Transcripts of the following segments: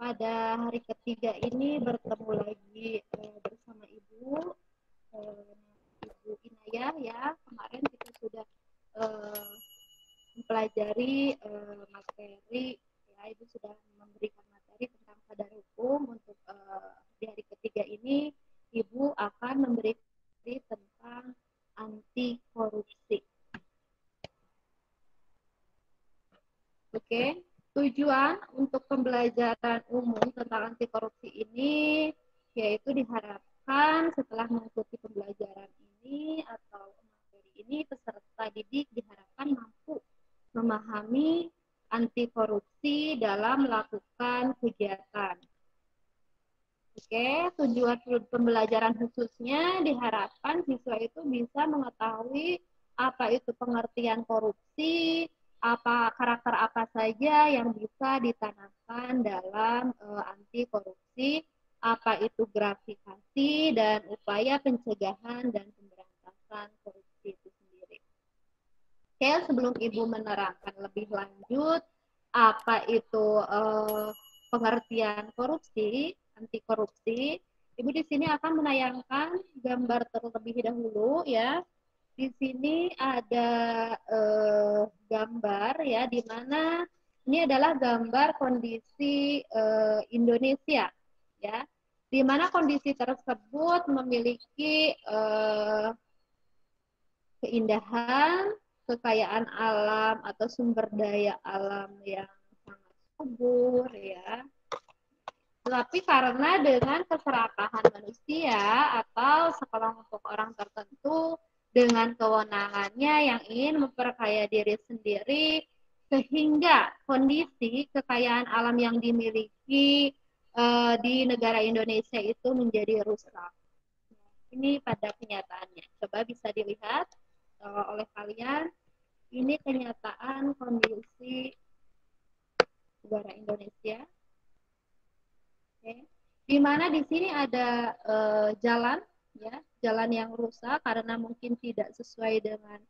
pada hari ketiga ini bertemu lagi bersama Ibu, Ibu Inayah ya. Kemarin kita sudah mempelajari materi, ya Ibu sudah memberikan materi tentang sadar hukum. Untuk di hari ketiga ini Ibu akan memberi tentang anti korupsi. Oke, tujuan untuk pembelajaran umum tentang anti korupsi ini yaitu diharapkan setelah mengikuti pembelajaran ini atau materi ini, peserta didik diharapkan mampu memahami anti korupsi dalam melakukan kegiatan. Oke, tujuan pembelajaran khususnya diharapkan siswa itu bisa mengetahui apa itu pengertian korupsi, apa karakter apa saja yang bisa ditanamkan dalam anti korupsi, apa itu gratifikasi dan upaya pencegahan dan pemberantasan korupsi itu sendiri. Oke, sebelum Ibu menerangkan lebih lanjut apa itu pengertian korupsi, anti korupsi, Ibu di sini akan menayangkan gambar terlebih dahulu ya. Di sini ada gambar ya, di mana ini adalah gambar kondisi Indonesia ya, di mana kondisi tersebut memiliki keindahan, kekayaan alam atau sumber daya alam yang sangat subur ya. Tetapi karena dengan keserakahan manusia atau sekelompok orang tertentu dengan kewenangannya yang ingin memperkaya diri sendiri, sehingga kondisi kekayaan alam yang dimiliki di negara Indonesia itu menjadi rusak. Ini pada kenyataannya. Coba bisa dilihat oleh kalian, ini kenyataan kondisi negara Indonesia. Di mana di sini ada jalan, ya, jalan yang rusak karena mungkin tidak sesuai dengan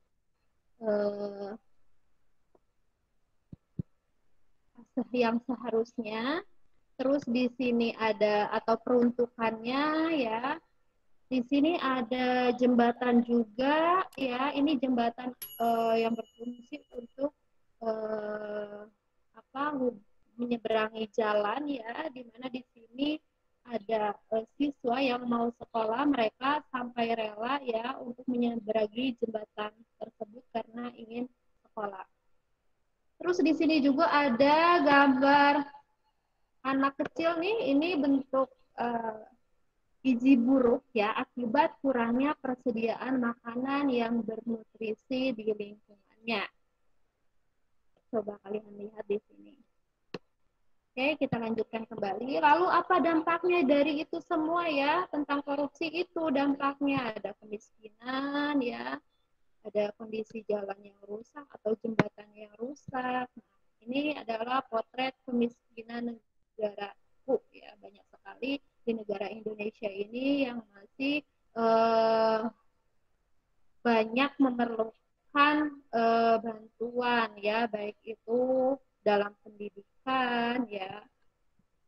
yang seharusnya. Terus di sini ada atau peruntukannya ya. Di sini ada jembatan juga ya. Ini jembatan yang berfungsi untuk menyeberangi jalan ya, di mana di sini ada siswa yang mau sekolah, mereka sampai rela ya untuk menyeberangi jembatan tersebut karena ingin sekolah. Terus di sini juga ada gambar anak kecil nih, ini bentuk gizi buruk ya akibat kurangnya persediaan makanan yang bernutrisi di lingkungannya. Coba kalian lihat di sini. Oke, kita lanjutkan kembali. Lalu apa dampaknya dari itu semua ya? Tentang korupsi itu dampaknya ada kemiskinan ya, ada kondisi jalan yang rusak atau jembatan yang rusak. Nah, ini adalah potret kemiskinan negaraku ya. Banyak sekali di negara Indonesia ini yang masih banyak memerlukan bantuan ya, baik itu dalam pendidikan ya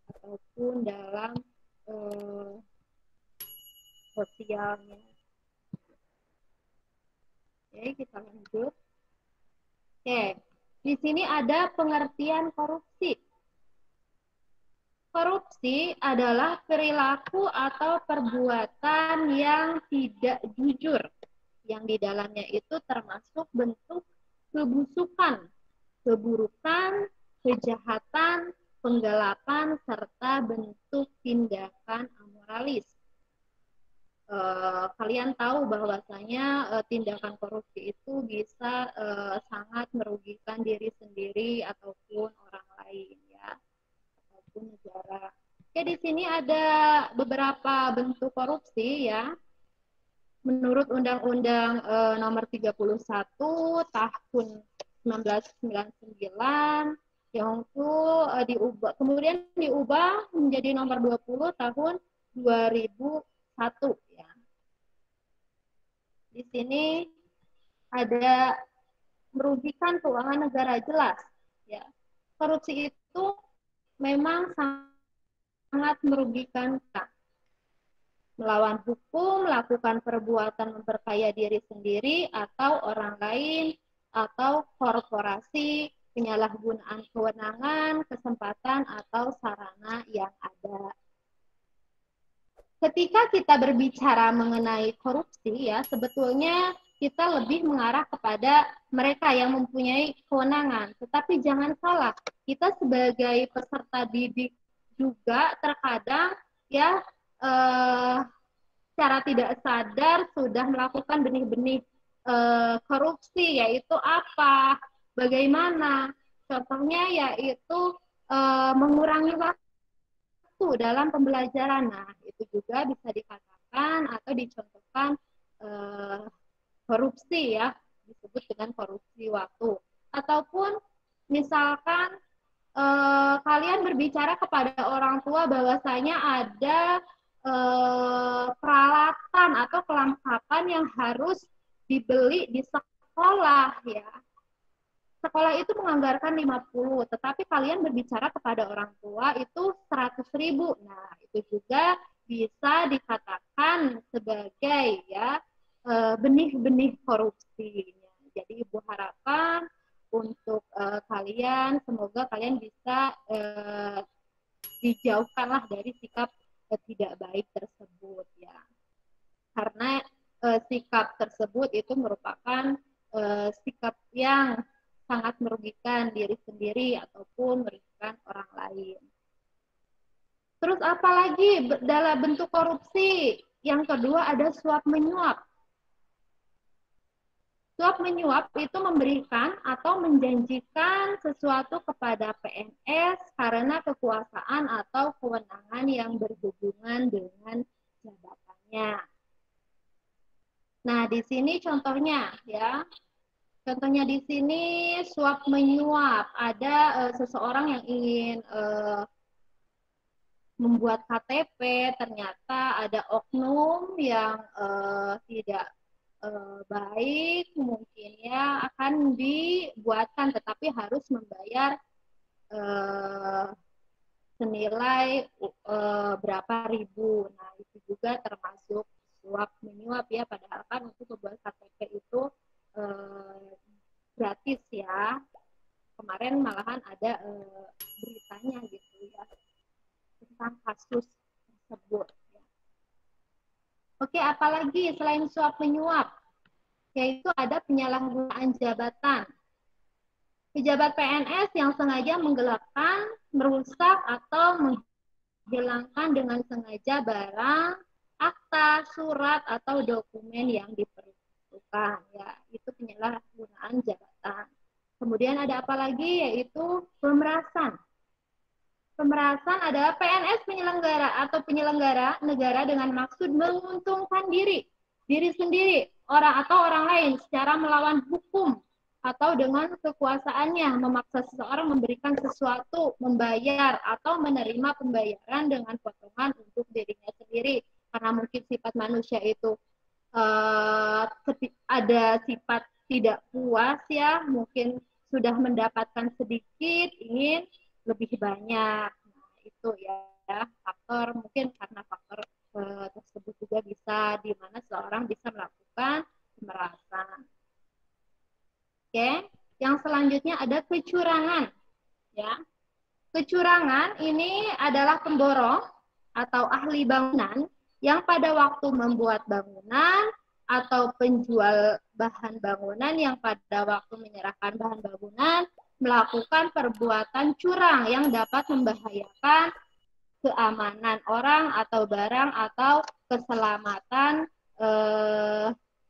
ataupun dalam sosialnya. Oke, kita lanjut. Oke, di sini ada pengertian korupsi. Korupsi adalah perilaku atau perbuatan yang tidak jujur, yang di dalamnya itu termasuk bentuk kebusukan, keburukan, kejahatan, penggelapan, serta bentuk tindakan amoralis. Kalian tahu bahwasanya tindakan korupsi itu bisa sangat merugikan diri sendiri ataupun orang lain ya, ataupun negara. Oke, di sini ada beberapa bentuk korupsi ya. Menurut Undang-Undang Nomor 31 Tahun 1999 yang itu diubah, kemudian diubah menjadi Nomor 20 Tahun 2001 ya. Di sini ada merugikan keuangan negara, jelas ya. Korupsi itu memang sangat sangat merugikan kita. Melawan hukum, melakukan perbuatan memperkaya diri sendiri atau orang lain, atau korporasi, penyalahgunaan kewenangan, kesempatan, atau sarana yang ada. Ketika kita berbicara mengenai korupsi, ya sebetulnya kita lebih mengarah kepada mereka yang mempunyai kewenangan. Tetapi jangan salah, kita sebagai peserta didik juga terkadang ya secara tidak sadar sudah melakukan benih-benih korupsi, yaitu apa? Bagaimana? Contohnya yaitu mengurangi waktu dalam pembelajaran. Nah, itu juga bisa dikatakan atau dicontohkan korupsi ya, disebut dengan korupsi waktu. Ataupun misalkan kalian berbicara kepada orang tua bahwasanya ada peralatan atau kelengkapan yang harus dibeli di sekolah ya. Sekolah itu menganggarkan 50, tetapi kalian berbicara kepada orang tua itu 100.000. Nah, itu juga bisa dikatakan sebagai ya benih-benih korupsi. Jadi Ibu harapkan untuk kalian, semoga kalian bisa dijauhkanlah dari sikap tidak baik tersebut ya. Karena sikap tersebut itu merupakan sikap yang sangat merugikan diri sendiri ataupun merugikan orang lain. Terus apalagi dalam bentuk korupsi? Yang kedua ada suap menyuap. Suap menyuap itu memberikan atau menjanjikan sesuatu kepada PNS karena kekuasaan atau kewenangan yang berhubungan dengan jabatannya. Nah, di sini contohnya ya. Contohnya di sini suap menyuap. Ada seseorang yang ingin membuat KTP, ternyata ada oknum yang tidak baik, mungkin ya akan dibuatkan, tetapi harus membayar senilai berapa ribu. Nah, itu juga termasuk suap menyuap ya, padahal kan untuk membuat KTP itu gratis ya. Kemarin malahan ada beritanya gitu ya tentang kasus tersebut. Ya. Oke, apalagi selain suap menyuap, yaitu ada penyalahgunaan jabatan. Pejabat PNS yang sengaja menggelapkan, merusak atau menghilangkan dengan sengaja barang, akta, surat atau dokumen yang diperlukan. Ya, itu penyalahgunaan jabatan. Kemudian ada apa lagi, yaitu pemerasan. Pemerasan adalah PNS penyelenggara atau penyelenggara negara dengan maksud menguntungkan diri sendiri, orang atau orang lain secara melawan hukum atau dengan kekuasaannya memaksa seseorang memberikan sesuatu, membayar atau menerima pembayaran dengan potongan untuk dirinya sendiri. Karena mungkin sifat manusia itu ada sifat tidak puas ya, mungkin sudah mendapatkan sedikit, ingin lebih banyak. Nah, itu ya faktor, mungkin karena faktor tersebut juga bisa di mana seorang bisa melakukan pemerasan. Oke, yang selanjutnya ada kecurangan. Ya, kecurangan ini adalah pemborong atau ahli bangunan yang pada waktu membuat bangunan atau penjual bahan bangunan yang pada waktu menyerahkan bahan bangunan melakukan perbuatan curang yang dapat membahayakan keamanan orang atau barang atau keselamatan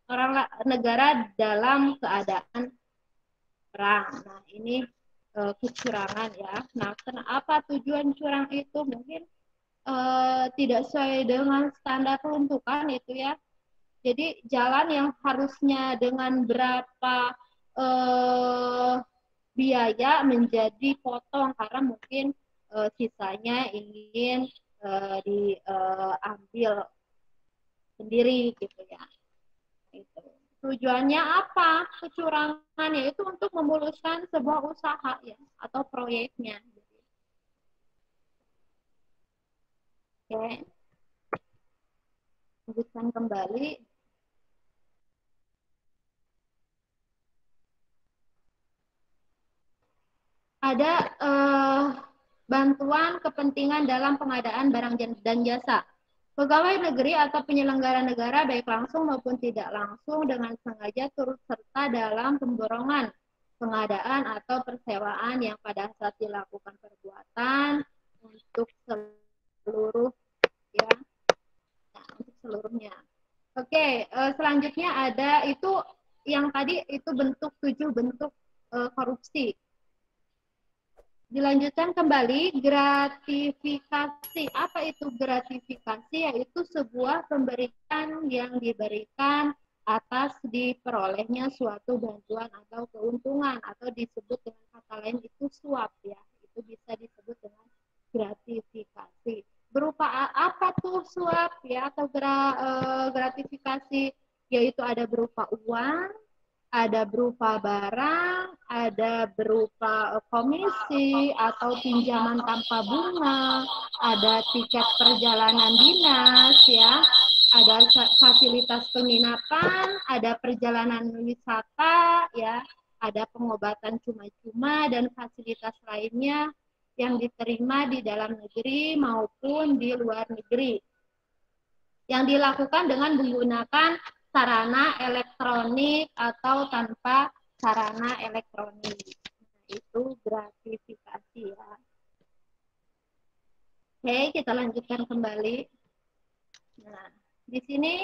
orang negara dalam keadaan perang. Nah, ini kecurangan ya. Nah, apa tujuan curang itu? Mungkin tidak sesuai dengan standar peruntukan itu ya. Jadi jalan yang harusnya dengan berapa biaya menjadi potong karena mungkin sisanya ingin diambil sendiri gitu ya. Itu. Tujuannya apa? Kecurangan yaitu untuk memuluskan sebuah usaha ya atau proyeknya. Oke, lanjutkan kembali. Ada bantuan kepentingan dalam pengadaan barang dan jasa. Pegawai negeri atau penyelenggara negara baik langsung maupun tidak langsung dengan sengaja turut serta dalam pemborongan, pengadaan atau persewaan yang pada saat dilakukan perbuatan untuk seluruh ya, nah, untuk seluruhnya. Oke, selanjutnya ada itu yang tadi itu bentuk 7 bentuk korupsi. Dilanjutkan kembali, gratifikasi. Apa itu gratifikasi? Yaitu sebuah pemberian yang diberikan atas diperolehnya suatu bantuan atau keuntungan, atau disebut dengan kata lain itu suap ya. Itu bisa disebut dengan gratifikasi. Berupa apa tuh suap ya atau gratifikasi? Yaitu ada berupa uang, ada berupa barang, ada berupa komisi atau pinjaman tanpa bunga, ada tiket perjalanan dinas ya, ada fasilitas penginapan, ada perjalanan wisata ya, ada pengobatan cuma-cuma dan fasilitas lainnya yang diterima di dalam negeri maupun di luar negeri. Yang dilakukan dengan menggunakan sarana elektronik atau tanpa sarana elektronik. Nah, itu gratifikasi ya. Oke, kita lanjutkan kembali. Nah, di sini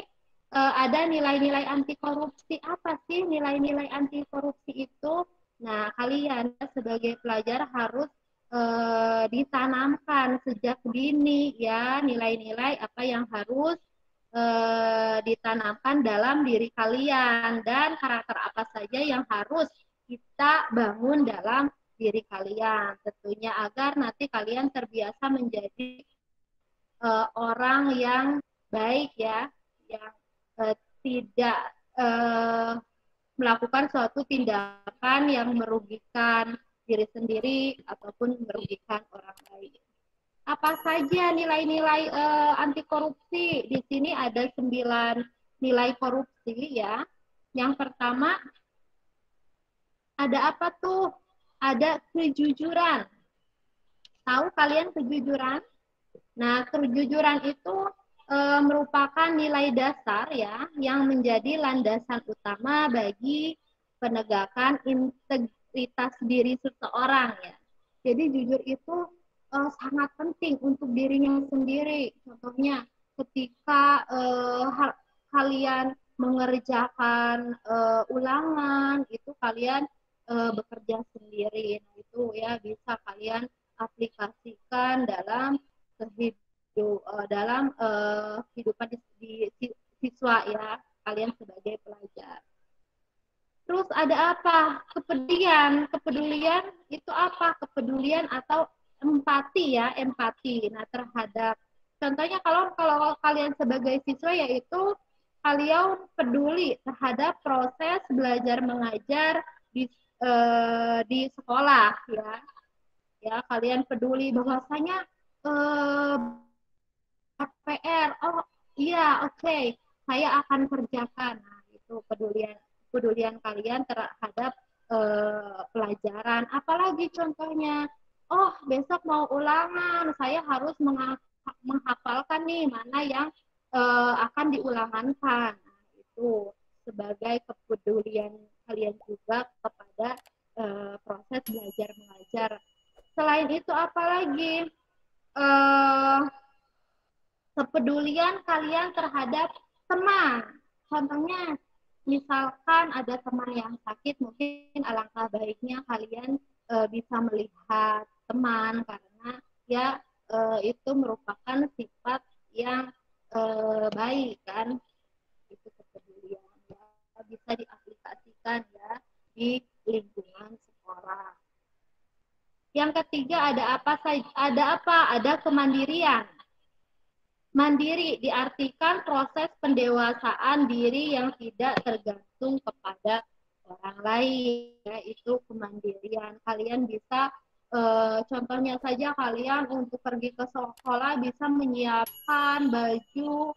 ada nilai-nilai anti korupsi. Apa sih nilai-nilai anti korupsi itu? Nah, kalian sebagai pelajar harus ditanamkan sejak dini ya nilai-nilai apa yang harus ditanamkan dalam diri kalian dan karakter apa saja yang harus kita bangun dalam diri kalian tentunya agar nanti kalian terbiasa menjadi orang yang baik ya yang tidak melakukan suatu tindakan yang merugikan diri sendiri ataupun merugikan orang lain. Apa saja nilai-nilai anti korupsi? Di sini ada 9 nilai korupsi ya. Yang pertama ada apa tuh? Ada kejujuran. Tahu kalian kejujuran? Nah, kejujuran itu merupakan nilai dasar ya yang menjadi landasan utama bagi penegakan integritas diri seseorang ya. Jadi jujur itu sangat penting untuk dirinya sendiri. Contohnya ketika kalian mengerjakan ulangan, itu kalian bekerja sendiri. Nah, itu ya bisa kalian aplikasikan dalam kehidupan di siswa ya, kalian sebagai pelajar. Terus ada apa? Kepedulian. Kepedulian itu apa? Kepedulian atau empati ya, empati. Nah, terhadap contohnya kalau kalian sebagai siswa yaitu kalian peduli terhadap proses belajar mengajar di sekolah ya. Ya, kalian peduli bahwasanya PR. Oh, iya, oke. Saya akan kerjakan. Nah, itu kepedulian kalian terhadap pelajaran. Apalagi contohnya, oh besok mau ulangan, saya harus menghafalkan nih mana yang akan diulangankan. Nah, itu sebagai kepedulian kalian juga kepada proses belajar mengajar. Selain itu apalagi kepedulian kalian terhadap teman. Contohnya misalkan ada teman yang sakit, mungkin alangkah baiknya kalian bisa melihat teman karena ya itu merupakan sifat yang baik kan, itu kepedulian ya bisa diaplikasikan ya di lingkungan sekolah. Yang ketiga ada apa? Ada kemandirian. Mandiri diartikan proses pendewasaan diri yang tidak tergantung kepada orang lain, yaitu kemandirian. Kalian bisa Contohnya saja kalian untuk pergi ke sekolah bisa menyiapkan baju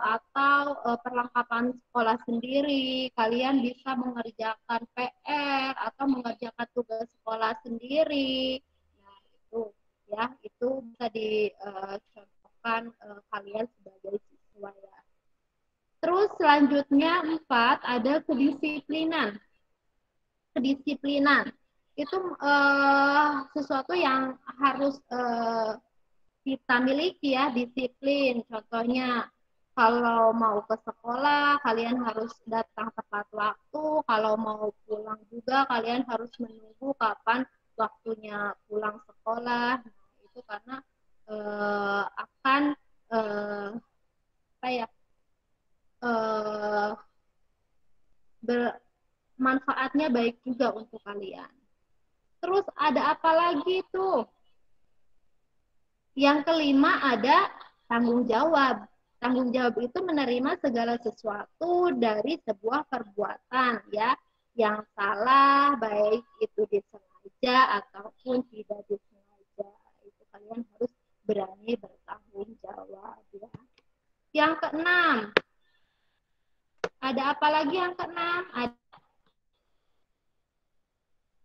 atau perlengkapan sekolah sendiri. Kalian bisa mengerjakan PR atau mengerjakan tugas sekolah sendiri. Nah, itu ya, itu bisa dicontohkan kalian sebagai siswa ya. Terus selanjutnya 4 ada kedisiplinan. Kedisiplinan itu sesuatu yang harus kita miliki ya, disiplin. Contohnya kalau mau ke sekolah kalian harus datang tepat waktu, kalau mau pulang juga kalian harus menunggu kapan waktunya pulang sekolah. Nah, itu karena akan apa ya, manfaatnya baik juga untuk kalian. Terus ada apa lagi tuh? Yang kelima ada tanggung jawab. Tanggung jawab itu menerima segala sesuatu dari sebuah perbuatan ya, yang salah, baik itu disengaja ataupun tidak disengaja. Itu kalian harus berani bertanggung jawab ya. Yang keenam, ada apa lagi yang keenam? Ada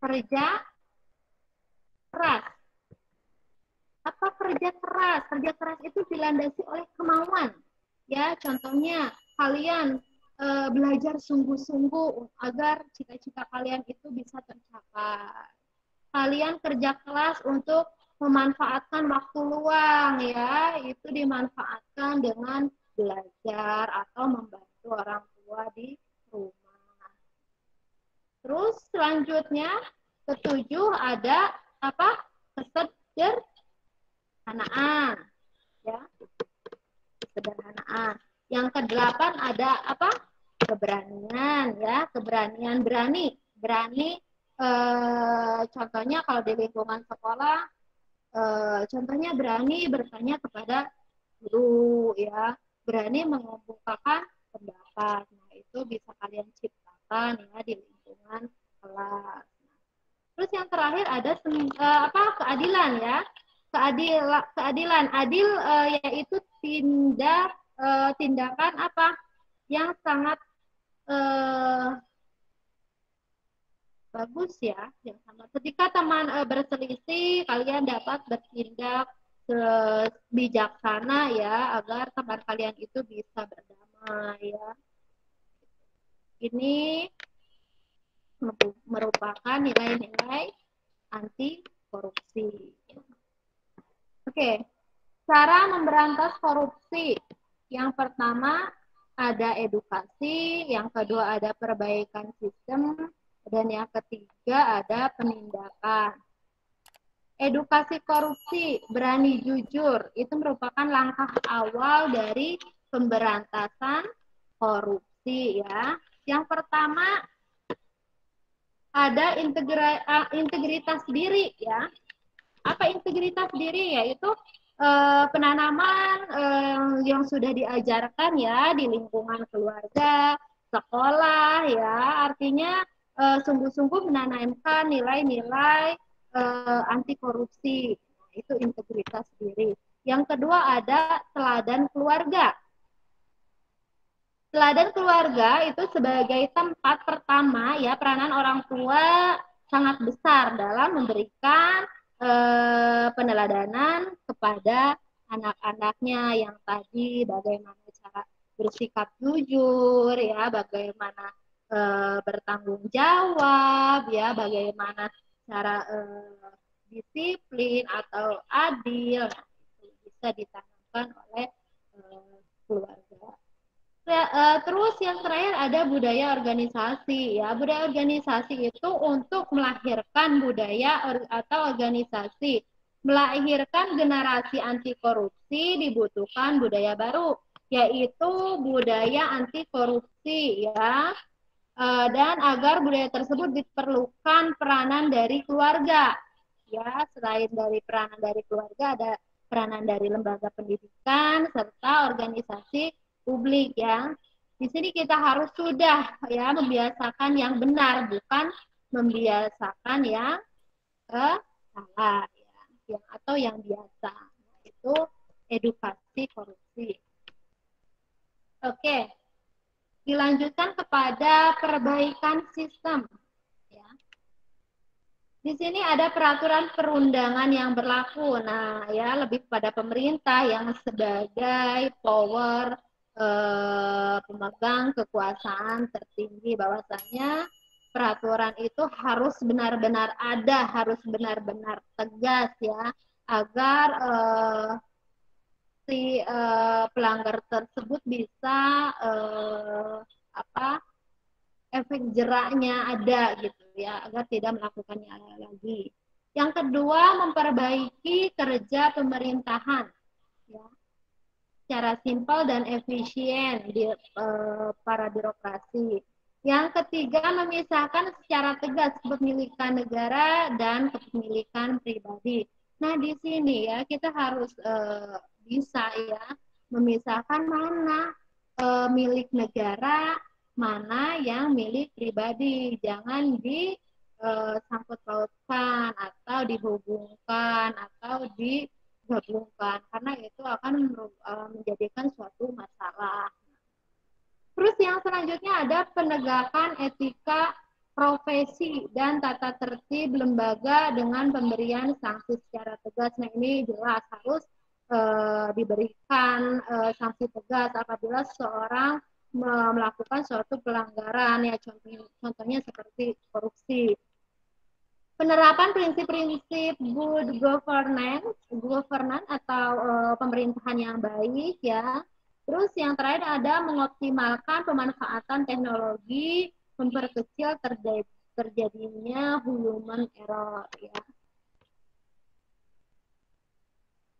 kerja keras. Apa kerja keras? Kerja keras itu dilandasi oleh kemauan. Ya, contohnya kalian belajar sungguh-sungguh agar cita-cita kalian itu bisa tercapai. Kalian kerja keras untuk memanfaatkan waktu luang ya, itu dimanfaatkan dengan belajar atau membantu orang tua di rumah. Terus selanjutnya ketujuh ada apa? Kesederhanaan ya, kesederhanaan. Yang kedelapan ada apa? Keberanian ya, keberanian, berani contohnya kalau di lingkungan sekolah contohnya berani bertanya kepada guru ya, berani mengemukakan pendapat. Nah, itu bisa kalian ciptakan ya di lingkungan kelas. Terus yang terakhir ada keadilan ya. Keadilan adil yaitu tindakan apa yang sangat bagus ya, yang sangat ketika teman berselisih kalian dapat bertindak bijaksana ya agar teman kalian itu bisa berdamai ya. Ini merupakan nilai-nilai anti korupsi. Oke, cara memberantas korupsi. Yang pertama ada edukasi, yang kedua ada perbaikan sistem, dan yang ketiga ada penindakan. Edukasi korupsi, berani jujur, itu merupakan langkah awal dari pemberantasan korupsi ya. Yang pertama ada integritas diri ya. Apa integritas diri? Yaitu penanaman yang sudah diajarkan ya di lingkungan keluarga, sekolah ya. Artinya sungguh-sungguh menanamkan nilai-nilai anti korupsi. Nah, itu integritas diri. Yang kedua ada teladan keluarga. Teladan keluarga itu sebagai tempat pertama ya, peranan orang tua sangat besar dalam memberikan peneladanan kepada anak-anaknya yang tadi bagaimana cara bersikap jujur ya, bagaimana bertanggung jawab ya, bagaimana cara disiplin atau adil. Nah, itu bisa ditanamkan oleh keluarga. Terus yang terakhir ada budaya organisasi ya. Budaya organisasi itu untuk melahirkan budaya atau organisasi. Melahirkan generasi anti korupsi dibutuhkan budaya baru, yaitu budaya anti korupsi ya. Dan agar budaya tersebut diperlukan peranan dari keluarga. Ya, selain dari peranan dari keluarga ada peranan dari lembaga pendidikan serta organisasi publik ya. Di sini kita harus sudah ya membiasakan yang benar, bukan membiasakan yang masalah ya, atau yang biasa. Nah, itu edukasi korupsi. Oke, dilanjutkan kepada perbaikan sistem. Ya. Di sini ada peraturan perundangan yang berlaku. Nah, ya lebih pada pemerintah yang sebagai power pemegang kekuasaan tertinggi, bahwasanya peraturan itu harus benar-benar ada, harus benar-benar tegas ya, agar si pelanggar tersebut bisa efek jeraknya ada gitu ya, agar tidak melakukannya lagi. Yang kedua, memperbaiki kerja pemerintahan ya, secara simpel dan efisien di para birokrasi. Yang ketiga, memisahkan secara tegas kepemilikan negara dan kepemilikan pribadi. Nah, di sini ya kita harus bisa ya memisahkan mana milik negara, mana yang milik pribadi. Jangan disangkut pautkan atau dihubungkan atau digabungkan, karena itu akan menjadikan suatu masalah. Terus yang selanjutnya ada penegakan etika profesi dan tata tertib lembaga dengan pemberian sanksi secara tegas. Nah, ini jelas harus diberikan sanksi tegas apabila seseorang melakukan suatu pelanggaran ya, contohnya seperti korupsi. Penerapan prinsip-prinsip good governance atau pemerintahan yang baik ya. Terus yang terakhir ada mengoptimalkan pemanfaatan teknologi, memperkecil terjadinya human error ya.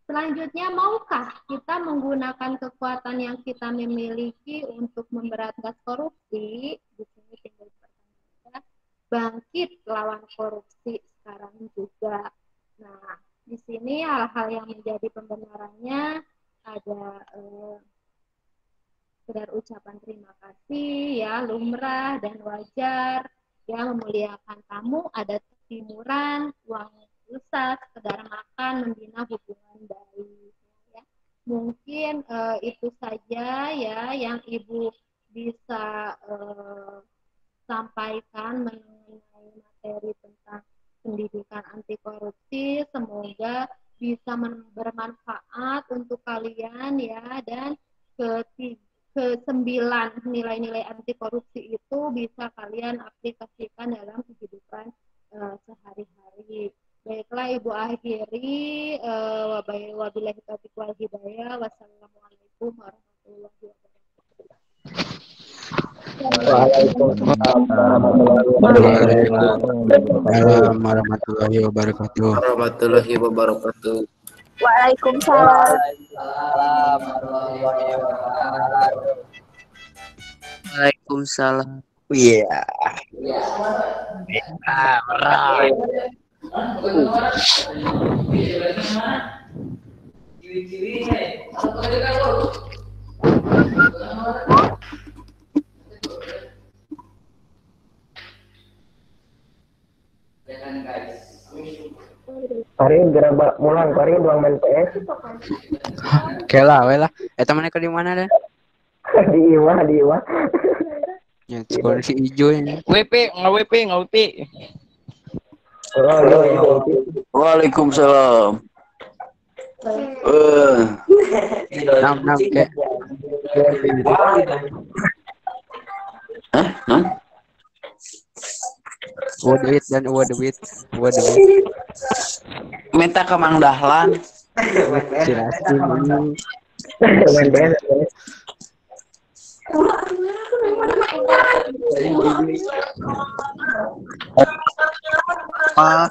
Selanjutnya, maukah kita menggunakan kekuatan yang kita miliki untuk memberantas korupsi? Di sini timbul pertanyaan, bangkit lawan korupsi sekarang juga. Nah, di sini hal-hal yang menjadi pembenarannya ada sekedar ucapan terima kasih ya, lumrah dan wajar ya, memuliakan tamu, ada timuran, uang lusa, sekedar makan, membina hubungan baik ya. Mungkin itu saja ya yang Ibu bisa sampaikan mengenai materi tentang pendidikan anti korupsi. Semoga bisa bermanfaat untuk kalian ya, dan ke-9 nilai-nilai anti korupsi itu bisa kalian aplikasikan dalam kehidupan sehari-hari. Baiklah, Ibu akhiri, wabillahi taufiq wal hidayah. Wassalamualaikum warahmatullahi wabarakatuh. Waalaikumsalam warahmatullahi wabarakatuh. Waalaikumsalam. Waalaikumsalam. Iya. Hari gerak mulang, hari doang main PS. Kela, wela. Eta mana ke di mana dah? Di Iwa. Ya, sekolah si hijau ini. WP. Waalaikumsalam. Nam ke. Waduit. Minta ke Mang Dahlan. Silasi ini. Main PS. Opa.